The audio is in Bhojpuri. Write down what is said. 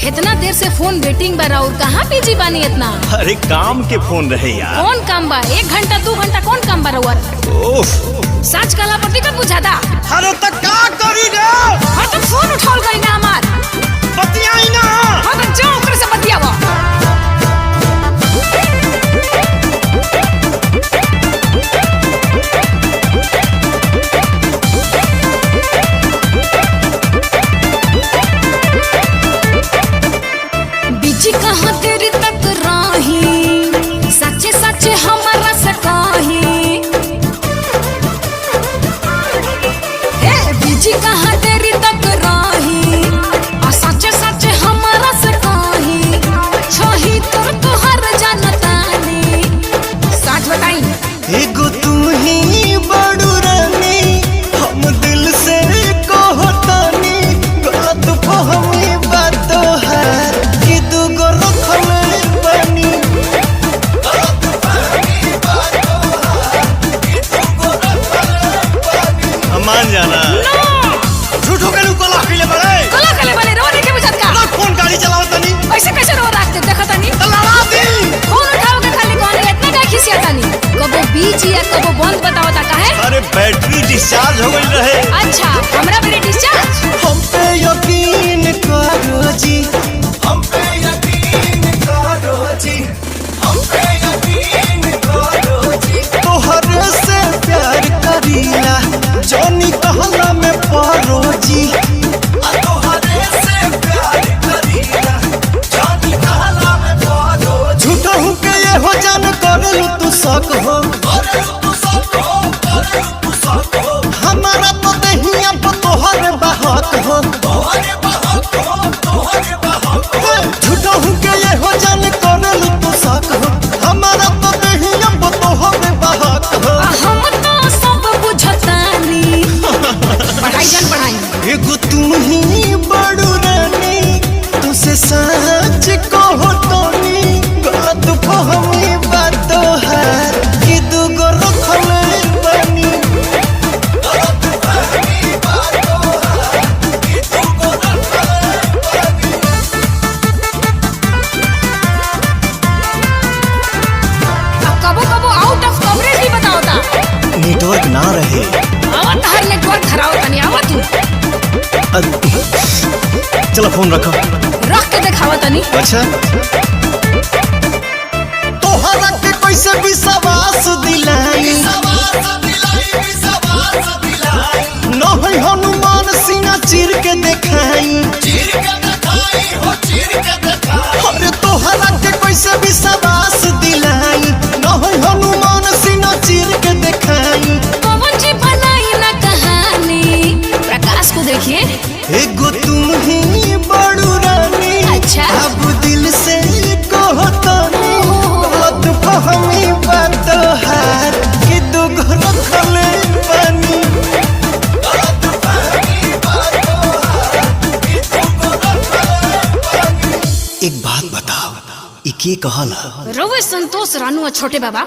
इतना देर से फोन वेटिंग बा और कहाँ बिजी बानी इतना? अरे काम के फोन रहे यार। कौन काम बा? 1 घंटा 2 घंटा कौन काम बा रउआ? सच काला पति का बुझाता। अरे तो का करी रे? हाँ तो फोन उठाल गई ना हमार। बतियाई ना। हाँ तो जाओ ओकरे से बतियावा। बिजी कहाँ देरी तक रही, सच्चे सच्चे हमारा से कही। बिजी कहाँ देरी तक रही, और सच्चे सच्चे हमारा से कही। छही तोहर जानतानी, सच बताई। एगो तू ही बड़ू रानी, हम दिल से कहतानी। गलत फहमी बात है कि दूगो रखले बानी। गलत फहमी बात है कि दूगो रखले बानी। मान जाना। झूठो के लोग कला कइले बड़े रो देखे बुझत का। कौन गाड़ी चलावतानी? ऐसे कैसे रो रखते देखतानी? लड़ा दी। फोन उठाओ के खाली कौन इतना का खिसियातानी? कबो बीजी या कबो बंद बतावता काहे? अरे बैटरी डिस्चार्ज हो गई रहे। अच्छा हमरा पे डिस्चार्ज। हम पे यकीन करो जी, हम पे यकीन करो जी, हम पे यकीन करो जी। तोहरे से प्यार करीला, जोनी कहला में पारो जी। तोहरे से प्यार करीला, जोनी कहला में पारो। झूठा हूँ के ये हो जान करलू तू शक हो, हमारा तो दहिया पर तोहरे बहक हो। झूठा हूँ के ये हो जान करलू तू शक हो, हमारा तो दहिया पर तोहरे बहक हो। हम तो सब बुझतानी। पढ़ाई जान पढ़ाई। एगो तू ही बड़ू रानी, तुसे सच कहो तोनी। गलत फहमी बात है कि दूगो रखले बानी। गलत फहमी बात है कि दूगो रखले बानी। अब कबो कबो आउट ऑफ कवरेज भी बताओता। नेटवर्क ना रहे। आवत हर नेटवर्क धराओ तनी आवत तू। चलो फोन रखो। रख के दिखावा तनी। अच्छा तोहरा के कैसे विश्वास दिलाई? न है हनुमान सिंह चीर के देखाई। अरे तोहरा के कैसे विश्वास दिलाई? न है हनुमान सिंह चीर के देखाई। पवन जी बनाई ना कहानी, प्रकाश को देखिए। एगो तुम ही बड़ू रानी। अच्छा। अब दिल से कहतानी। गलत फहमी बात है कि दूगो रखले बानी। गलत फहमी बात है कि दूगो रखले बानी। एक बात बताओ, ई के कहला? रवि संतोष रानू और छोटे बाबा